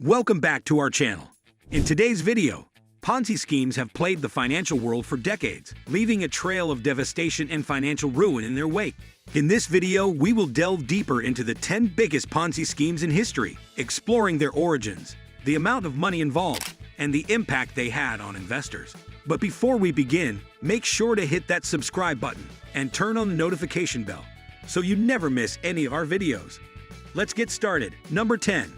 Welcome back to our channel. In today's video, Ponzi schemes have plagued the financial world for decades, leaving a trail of devastation and financial ruin in their wake. In this video, we will delve deeper into the 10 biggest Ponzi schemes in history, exploring their origins, the amount of money involved, and the impact they had on investors. But before we begin, make sure to hit that subscribe button and turn on the notification bell so you never miss any of our videos. Let's get started. Number 10.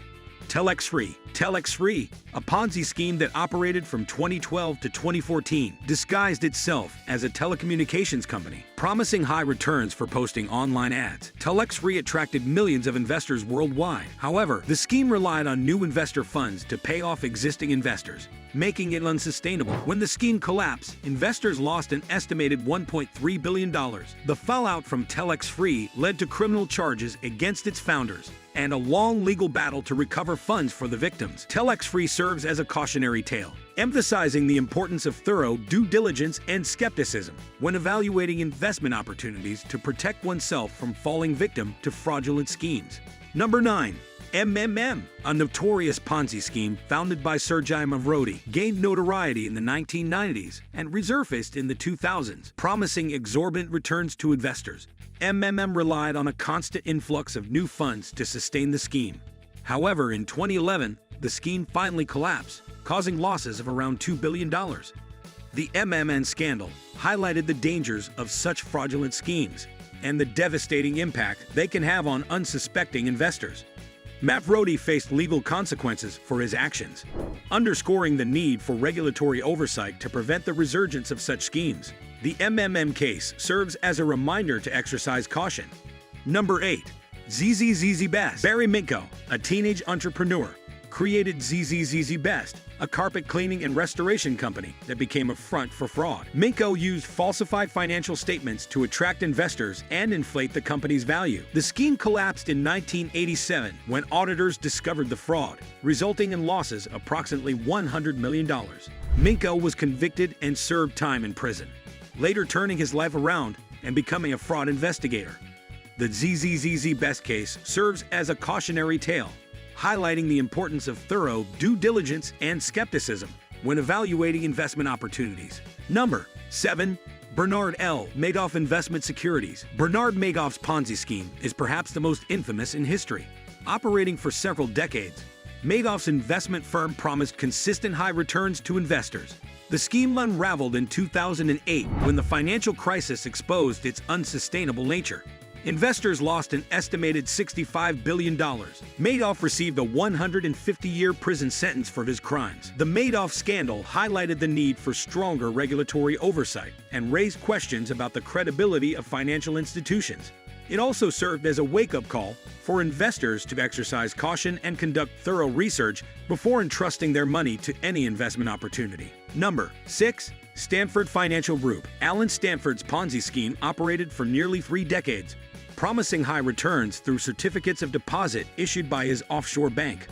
Telex-Free. Telex-Free, a Ponzi scheme that operated from 2012 to 2014, disguised itself as a telecommunications company, promising high returns for posting online ads. Telex-Free attracted millions of investors worldwide. However, the scheme relied on new investor funds to pay off existing investors, making it unsustainable. When the scheme collapsed, investors lost an estimated $1.3 billion. The fallout from Telex-Free led to criminal charges against its founders and a long legal battle to recover funds for the victims. Telex-Free serves as a cautionary tale, emphasizing the importance of thorough due diligence and skepticism when evaluating investment opportunities to protect oneself from falling victim to fraudulent schemes. Number 9. MMM, a notorious Ponzi scheme founded by Sergei Mavrodi, gained notoriety in the 1990s and resurfaced in the 2000s, promising exorbitant returns to investors. MMM relied on a constant influx of new funds to sustain the scheme. However, in 2011, the scheme finally collapsed, causing losses of around $2 billion. The MMM scandal highlighted the dangers of such fraudulent schemes and the devastating impact they can have on unsuspecting investors. Mavrodi faced legal consequences for his actions, underscoring the need for regulatory oversight to prevent the resurgence of such schemes. The MMM case serves as a reminder to exercise caution. Number 8. ZZZZ Best. Barry Minko, a teenage entrepreneur, created ZZZZ Best, a carpet cleaning and restoration company that became a front for fraud. Minko used falsified financial statements to attract investors and inflate the company's value. The scheme collapsed in 1987 when auditors discovered the fraud, resulting in losses of approximately $100 million. Minko was convicted and served time in prison, later turning his life around and becoming a fraud investigator. The ZZZZ Best case serves as a cautionary tale, highlighting the importance of thorough due diligence and skepticism when evaluating investment opportunities. Number 7. Bernard L. Madoff Investment Securities. Bernard Madoff's Ponzi scheme is perhaps the most infamous in history. Operating for several decades, Madoff's investment firm promised consistent high returns to investors. The scheme unraveled in 2008 when the financial crisis exposed its unsustainable nature. Investors lost an estimated $65 billion. Madoff received a 150-year prison sentence for his crimes. The Madoff scandal highlighted the need for stronger regulatory oversight and raised questions about the credibility of financial institutions. It also served as a wake-up call for investors to exercise caution and conduct thorough research before entrusting their money to any investment opportunity. Number 6. Stanford Financial Group. Alan Stanford's Ponzi scheme operated for nearly 3 decades, promising high returns through certificates of deposit issued by his offshore bank.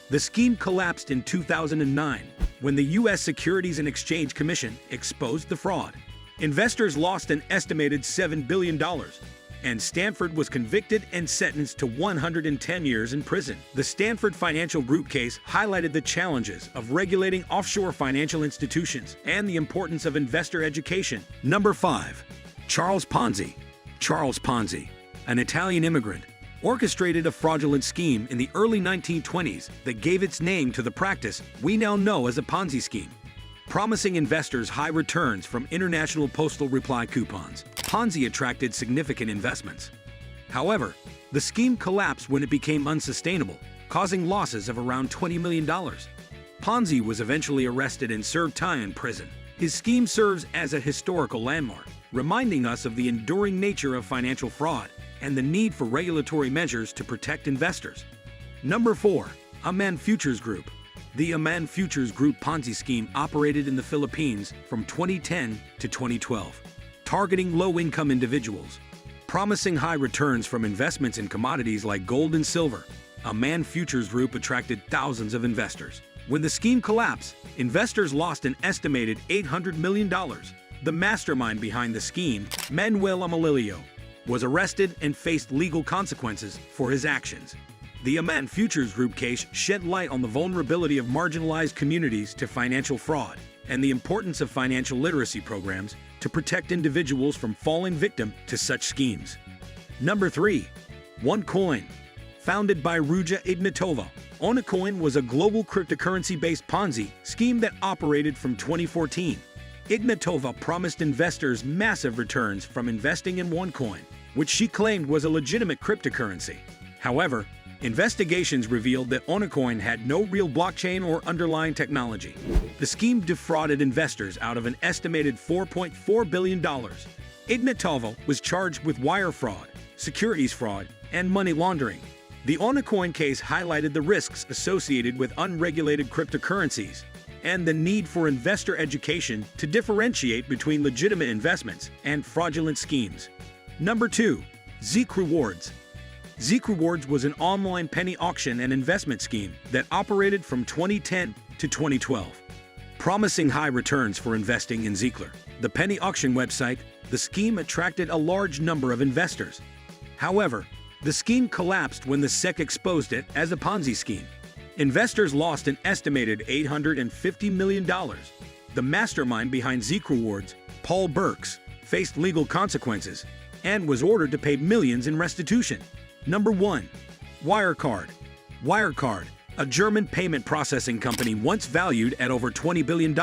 The scheme collapsed in 2009 when the U.S. Securities and Exchange Commission exposed the fraud. Investors lost an estimated $7 billion, and Stanford was convicted and sentenced to 110 years in prison. The Stanford Financial Group case highlighted the challenges of regulating offshore financial institutions and the importance of investor education. Number 5. Charles Ponzi. Charles Ponzi, an Italian immigrant, orchestrated a fraudulent scheme in the early 1920s that gave its name to the practice we now know as a Ponzi scheme. Promising investors high returns from international postal reply coupons, Ponzi attracted significant investments. However, the scheme collapsed when it became unsustainable, causing losses of around $20 million. Ponzi was eventually arrested and served time in prison. His scheme serves as a historical landmark, reminding us of the enduring nature of financial fraud and the need for regulatory measures to protect investors. Number 4. Aman Futures Group. The Aman Futures Group Ponzi scheme operated in the Philippines from 2010 to 2012, targeting low-income individuals. Promising high returns from investments in commodities like gold and silver, Aman Futures Group attracted thousands of investors. When the scheme collapsed, investors lost an estimated $800 million. The mastermind behind the scheme, Manuel Amalilio, was arrested and faced legal consequences for his actions. The Aman Futures Group case shed light on the vulnerability of marginalized communities to financial fraud and the importance of financial literacy programs to protect individuals from falling victim to such schemes. Number 3. OneCoin. Founded by Ruja Ignatova, OneCoin was a global cryptocurrency-based Ponzi scheme that operated from 2014. Ignatova promised investors massive returns from investing in OneCoin, which she claimed was a legitimate cryptocurrency. However, investigations revealed that OneCoin had no real blockchain or underlying technology. The scheme defrauded investors out of an estimated $4.4 billion. Ignatova was charged with wire fraud, securities fraud, and money laundering. The OneCoin case highlighted the risks associated with unregulated cryptocurrencies and the need for investor education to differentiate between legitimate investments and fraudulent schemes. Number 2. Zeek Rewards. Zeek Rewards was an online penny auction and investment scheme that operated from 2010 to 2012. Promising high returns for investing in Zeekler, the penny auction website, the scheme attracted a large number of investors. However, the scheme collapsed when the SEC exposed it as a Ponzi scheme. Investors lost an estimated $850 million. The mastermind behind Zeek Rewards, Paul Burks, faced legal consequences and was ordered to pay millions in restitution. Number 1. Wirecard. Wirecard, a German payment processing company once valued at over $20 billion,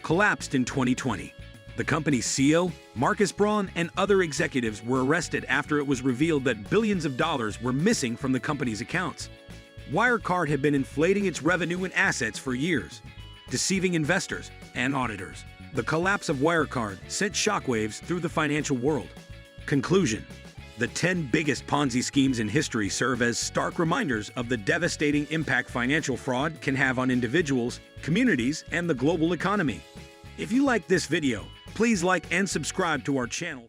collapsed in 2020. The company's CEO, Marcus Braun, and other executives were arrested after it was revealed that billions of dollars were missing from the company's accounts. Wirecard had been inflating its revenue and assets for years, deceiving investors and auditors. The collapse of Wirecard sent shockwaves through the financial world. Conclusion: the 10 biggest Ponzi schemes in history serve as stark reminders of the devastating impact financial fraud can have on individuals, communities, and the global economy. If you like this video, please like and subscribe to our channel.